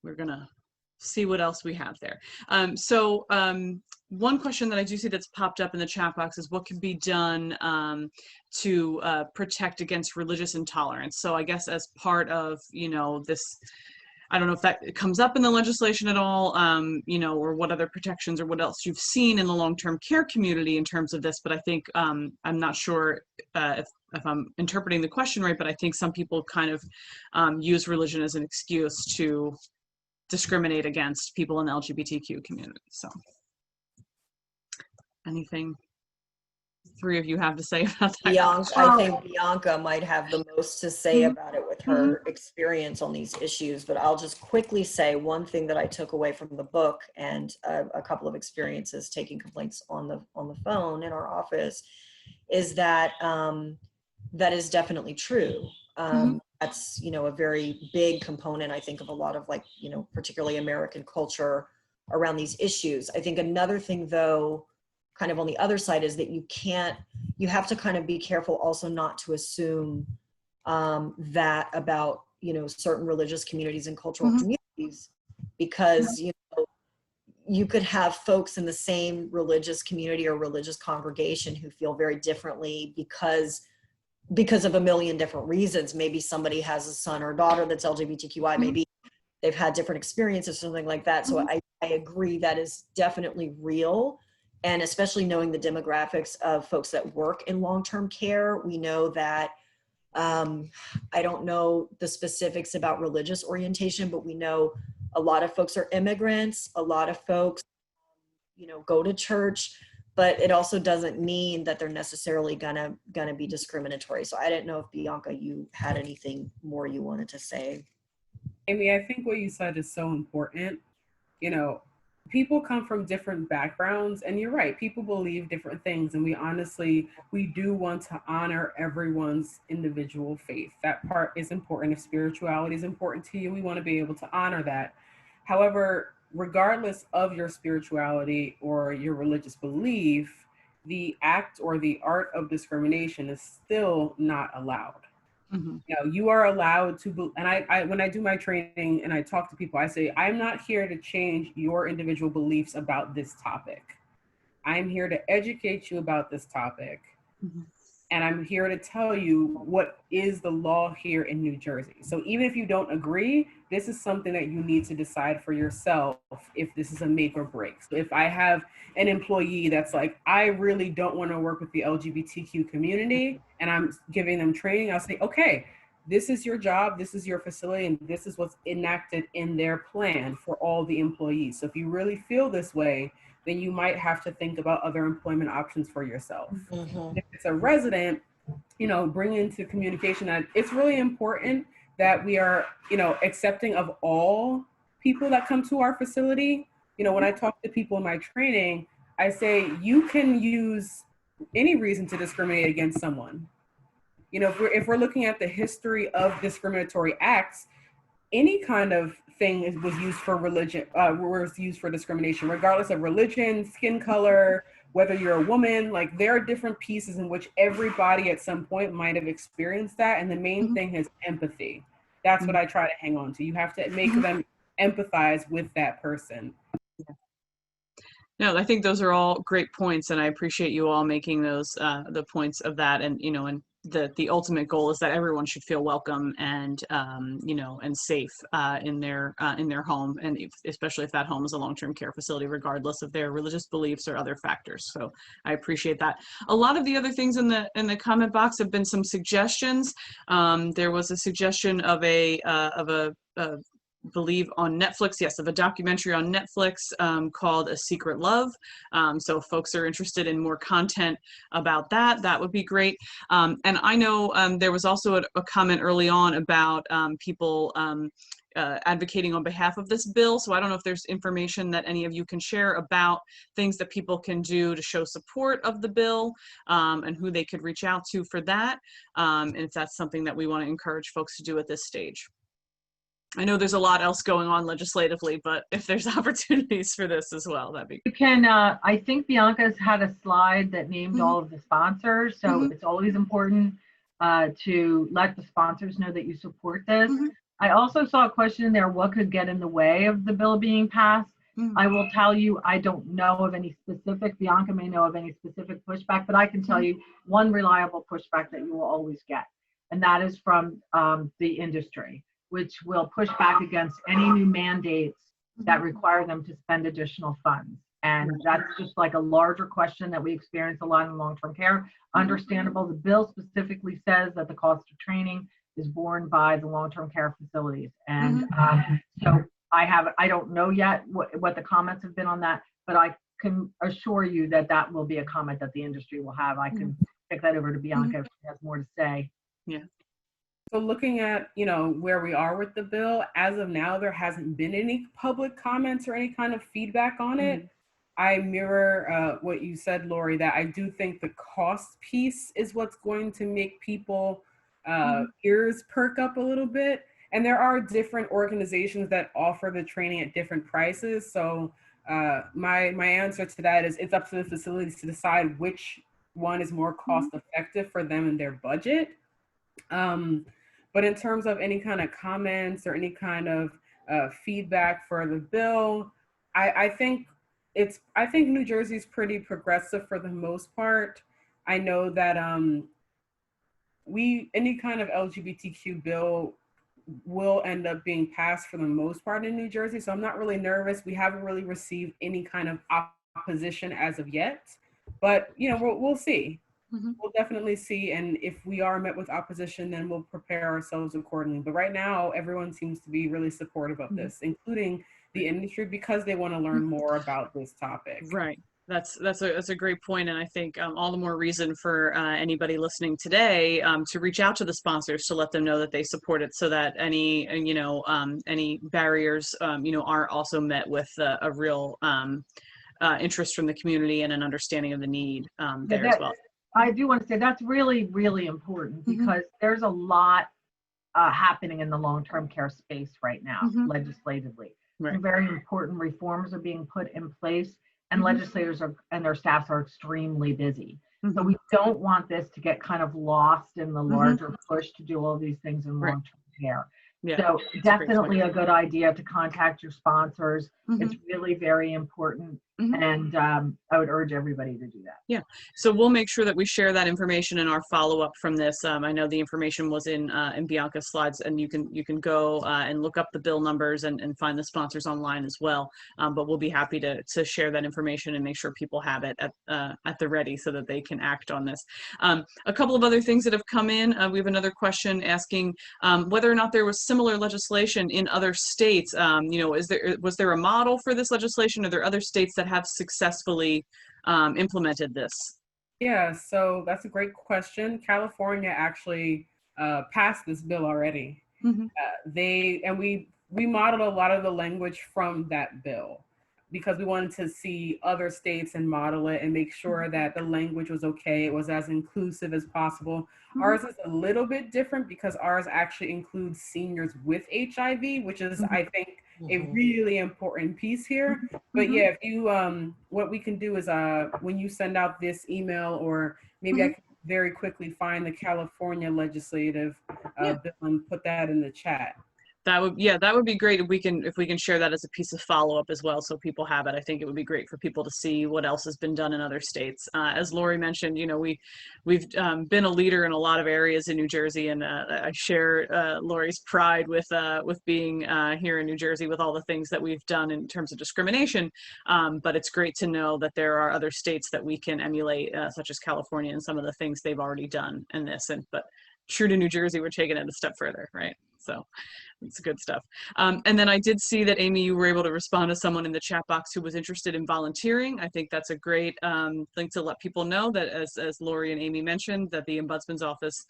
we're gonna see what else we have there. One question that I do see that's popped up in the chat box is what can be done to protect against religious intolerance. So I guess as part of this I don't know if that comes up in the legislation at all, you know, or what other protections or what else you've seen in the long-term care community in terms of this. But I think I'm not sure if I'm interpreting the question right, but I think some people kind of use religion as an excuse to discriminate against people in the LGBTQ community. So anything three of you have to say about that? Bianca, I think Bianca might have the most to say Mhm. about it with her experience on these issues, but I'll just quickly say one thing that I took away from the book and a couple of experiences taking complaints on the phone in our office is that that is definitely true. That's, you know, a very big component, I think, of a lot of, like, you know, particularly American culture around these issues. I think another thing, though, kind of on the other side, is that you have to kind of be careful also not to assume that about, you know, certain religious communities and cultural communities, because, you know, you could have folks in the same religious community or religious congregation who feel very differently because of a million different reasons. Maybe somebody has a son or daughter that's LGBTQI, maybe they've had different experiences, something like that. So I agree that is definitely real. And especially knowing the demographics of folks that work in long-term care, we know that, I don't know the specifics about religious orientation, but we know a lot of folks are immigrants, a lot of folks, you know, go to church, but it also doesn't mean that they're necessarily gonna be discriminatory. So I didn't know if, Bianca, you had anything more you wanted to say. Amy, I think what you said is so important. You know, people come from different backgrounds, and you're right, people believe different things, and we do want to honor everyone's individual faith. That part is important. If spirituality is important to you, we want to be able to honor that. However, regardless of your spirituality or your religious belief, the act or the art of discrimination is still not allowed. You know, you are allowed to, and I when I do my training and I talk to people, I say, I'm not here to change your individual beliefs about this topic. I'm here to educate you about this topic. And I'm here to tell you what is the law here in New Jersey. So even if you don't agree, this is something that you need to decide for yourself if this is a make or break. So if I have an employee that's like, I really don't want to work with the LGBTQ community, and I'm giving them training, I'll say, okay, this is your job, this is your facility, and this is what's enacted in their plan for all the employees. So if you really feel this way, then you might have to think about other employment options for yourself. If it's a resident, you know, bring into communication that it's really important that we are, you know, accepting of all people that come to our facility. You know, when I talk to people in my training, I say, you can use any reason to discriminate against someone. You know, if we're looking at the history of discriminatory acts, any kind of thing was used for religion, was used for discrimination, regardless of religion, skin color, whether you're a woman. Like, there are different pieces in which everybody at some point might have experienced that. And the main thing is empathy. That's what I try to hang on to. You have to make them empathize with that person. No, I think those are all great points, and I appreciate you all making those the points of that. And you know, and the ultimate goal is that everyone should feel welcome and you know, and safe in their home, and especially if that home is a long-term care facility, regardless of their religious beliefs or other factors. So I appreciate that. A lot of the other things in the comment box have been some suggestions. There was a suggestion of a believe on Netflix, yes, of a documentary on Netflix called A Secret Love. So if folks are interested in more content about that, that would be great. And I know there was also a comment early on about people advocating on behalf of this bill. So I don't know if there's information that any of you can share about things that people can do to show support of the bill, and who they could reach out to for that. And if that's something that we want to encourage folks to do at this stage. I know there's a lot else going on legislatively, but if there's opportunities for this as well, that'd be You can, I think Bianca's had a slide that named all of the sponsors. So it's always important to let the sponsors know that you support this. I also saw a question in there, what could get in the way of the bill being passed? I will tell you, I don't know of any specific, Bianca may know of any specific pushback, but I can tell you one reliable pushback that you will always get, and that is from the industry. which will push back against any new mandates that require them to spend additional funds. And that's just like a larger question that we experience a lot in long-term care. Understandable. The bill specifically says that the cost of training is borne by the long-term care facilities. And so I don't know yet what the comments have been on that, but I can assure you that that will be a comment that the industry will have. I can pick that over to Bianca if she has more to say. Yeah. So looking at, you know, where we are with the bill, as of now, there hasn't been any public comments or any kind of feedback on it. I mirror what you said, Laurie, that I do think the cost piece is what's going to make people ears perk up a little bit. And there are different organizations that offer the training at different prices. So my answer to that is it's up to the facilities to decide which one is more cost effective for them and their budget. But in terms of any kind of comments or any kind of feedback for the bill, I think New Jersey's pretty progressive for the most part. I know that any kind of LGBTQ bill will end up being passed for the most part in New Jersey. So I'm not really nervous. We haven't really received any kind of opposition as of yet, but you know, we'll see. We'll definitely see. And if we are met with opposition, then we'll prepare ourselves accordingly. But right now, everyone seems to be really supportive of this, including the industry, because they want to learn more about this topic. Right. That's a great point, and I think all the more reason for anybody listening today to reach out to the sponsors to let them know that they support it, so that any any barriers are also met with a real interest from the community and an understanding of the need there as well. I do want to say that's really, really important, because there's a lot happening in the long-term care space right now, legislatively. Right. Some very important reforms are being put in place, and legislators and their staffs are extremely busy. So we don't want this to get kind of lost in the larger push to do all these things in long-term care. Yeah, so definitely a good idea to contact your sponsors. It's really very important. And I would urge everybody to do that. Yeah, so we'll make sure that we share that information in our follow-up from this. I know the information was in Bianca's slides, and you can go and look up the bill numbers and find the sponsors online as well. But we'll be happy to share that information and make sure people have it at the ready so that they can act on this. A couple of other things that have come in. We have another question asking whether or not there was similar legislation in other states. Was there a model for this legislation? Are there other states that have successfully implemented this? Yeah, so that's a great question. California actually passed this bill already. We modeled a lot of the language from that bill because we wanted to see other states and model it and make sure that the language was okay. It was as inclusive as possible. Ours is a little bit different because ours actually includes seniors with HIV, which is, I think, a really important piece here. But yeah, if you, what we can do is when you send out this email, or maybe I can very quickly find the California legislative bill and put that in the chat. That would be great if we can share that as a piece of follow-up as well, so people have it. I think it would be great for people to see what else has been done in other states. As Laurie mentioned, we've been a leader in a lot of areas in New Jersey, and I share Laurie's pride with being here in New Jersey with all the things that we've done in terms of discrimination. But it's great to know that there are other states that we can emulate, such as California, and some of the things they've already done in this. But true to New Jersey, we're taking it a step further, right? So it's good stuff. And then I did see that, Amy, you were able to respond to someone in the chat box who was interested in volunteering. I think that's a great thing to let people know that, as Laurie and Amy mentioned, that the Ombudsman's office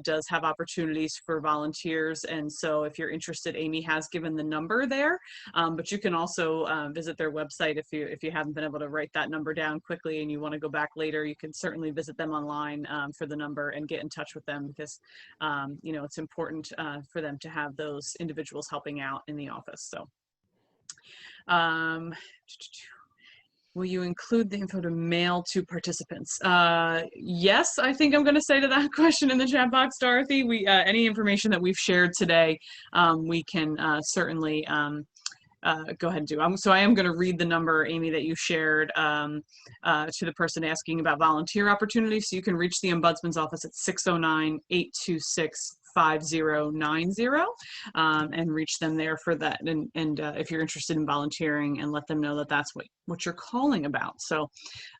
does have opportunities for volunteers. And so if you're interested, Amy has given the number there, but you can also visit their website if you haven't been able to write that number down quickly and you want to go back later. You can certainly visit them online for the number and get in touch with them, because it's important for them to have those individuals helping out in the office. So will you include the info to mail to participants? Yes, I think I'm going to say to that question in the chat box, Dorothy. Any information that we've shared today, we can certainly go ahead and do. So I am going to read the number, Amy, that you shared to the person asking about volunteer opportunities. So you can reach the Ombudsman's office at 609-826-5655. 5090 and reach them there for that. And if you're interested in volunteering, and let them know that that's what you're calling about. So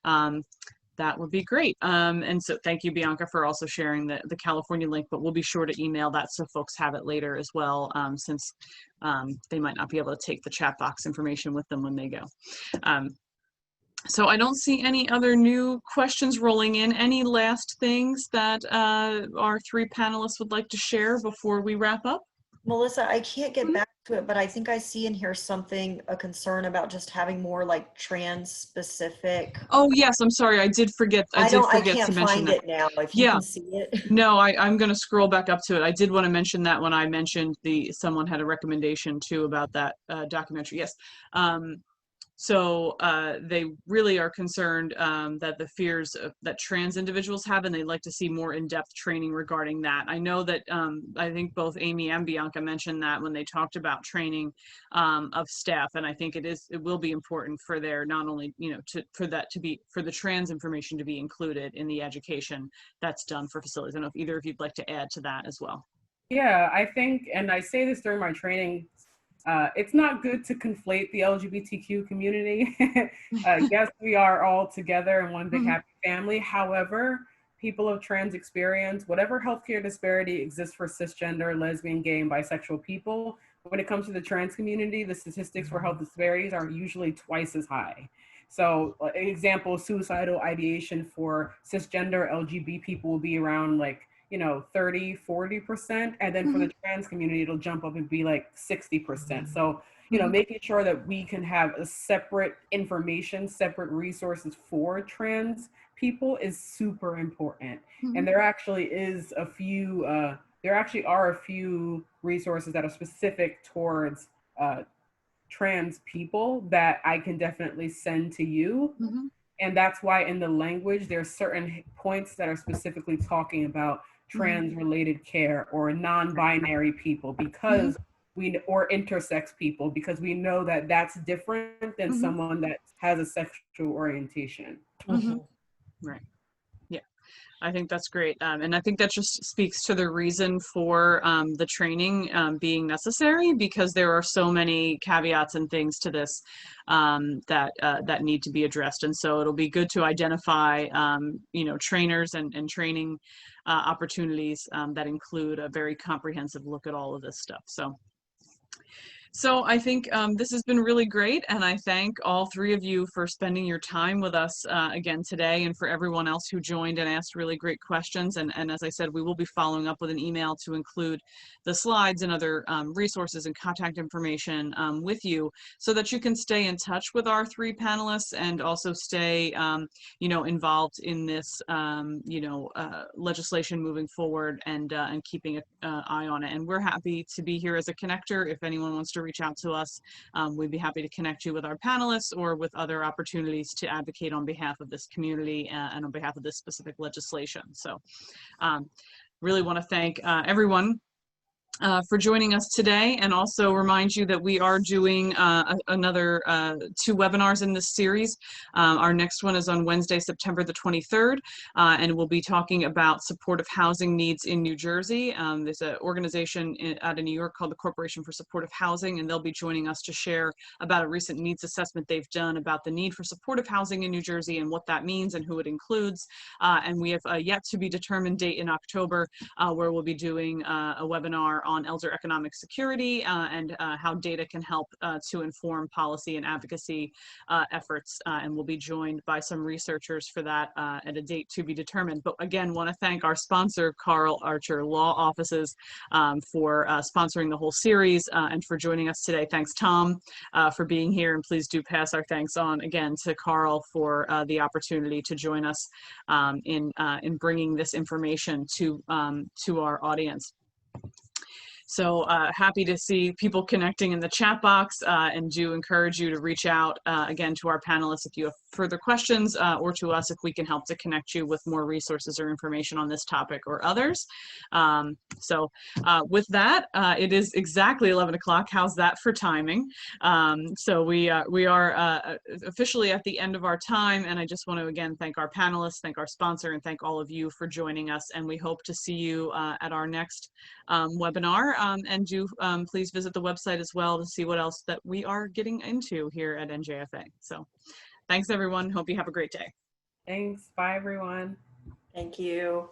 that would be great. And so thank you, Bianca, for also sharing the California link, but we'll be sure to email that so folks have it later as well, since they might not be able to take the chat box information with them when they go. So I don't see any other new questions rolling in. Any last things that our three panelists would like to share before we wrap up? Melissa, I can't get back to it, but I think I see in here something, a concern about just having more like trans specific. Oh yes, I'm sorry, I did forget. I can't to mention find that. it now. If you Yeah. can see it. No, I'm going to scroll back up to it. I did want to mention that when I mentioned someone had a recommendation too about that documentary. Yes. So they really are concerned that the fears that trans individuals have, and they'd like to see more in-depth training regarding that. I know that I think both Amy and Bianca mentioned that when they talked about training of staff, and I think it will be important for their, not only, for the trans information to be included in the education that's done for facilities. I don't know if either of you'd like to add to that as well. Yeah, I think, and I say this during my training, it's not good to conflate the LGBTQ community. Yes, we are all together in one big happy family. However, people of trans experience, whatever healthcare disparity exists for cisgender, lesbian, gay, and bisexual people, when it comes to the trans community, the statistics for health disparities are usually twice as high. So, an example, suicidal ideation for cisgender LGBT people will be around 30, 40%. And then for the trans community, it'll jump up and be like 60%. So, making sure that we can have a separate information, separate resources for trans people is super important. And there actually are a few resources that are specific towards trans people that I can definitely send to you. And that's why in the language, there's certain points that are specifically talking about trans-related care or non-binary people, because or intersex people, because we know that that's different than someone that has a sexual orientation. Right. Yeah, I think that's great. And I think that just speaks to the reason for the training being necessary, because there are so many caveats and things to this that need to be addressed. And so it'll be good to identify, trainers and training opportunities that include a very comprehensive look at all of this stuff. So I think this has been really great, and I thank all three of you for spending your time with us again today, and for everyone else who joined and asked really great questions. And as I said, we will be following up with an email to include the slides and other resources and contact information with you, so that you can stay in touch with our three panelists and also stay involved in this legislation moving forward, and keeping an eye on it. And we're happy to be here as a connector. If anyone wants to reach out to us, we'd be happy to connect you with our panelists or with other opportunities to advocate on behalf of this community and on behalf of this specific legislation. So really want to thank everyone for joining us today, and also remind you that we are doing another 2 webinars in this series. Our next one is on Wednesday, September the 23rd, and we'll be talking about supportive housing needs in New Jersey. There's an organization out of New York called the Corporation for Supportive Housing, and they'll be joining us to share about a recent needs assessment they've done about the need for supportive housing in New Jersey and what that means and who it includes. And we have yet to be determined date in October where we'll be doing a webinar on elder economic security and how data can help to inform policy and advocacy efforts. And we'll be joined by some researchers for that at a date to be determined. But again, want to thank our sponsor, Carl Archer Law Offices, for sponsoring the whole series and for joining us today. Thanks, Tom, for being here. And please do pass our thanks on again to Carl for the opportunity to join us in bringing this information to our audience. So happy to see people connecting in the chat box, and do encourage you to reach out again to our panelists if you have further questions, or to us if we can help to connect you with more resources or information on this topic or others. With that, it is exactly 11 o'clock. How's that for timing? So we are officially at the end of our time, and I just want to again thank our panelists, thank our sponsor, and thank all of you for joining us. And we hope to see you at our next webinar. And do please visit the website as well to see what else that we are getting into here at NJFA. So thanks everyone. Hope you have a great day. Thanks. Bye, everyone. Thank you.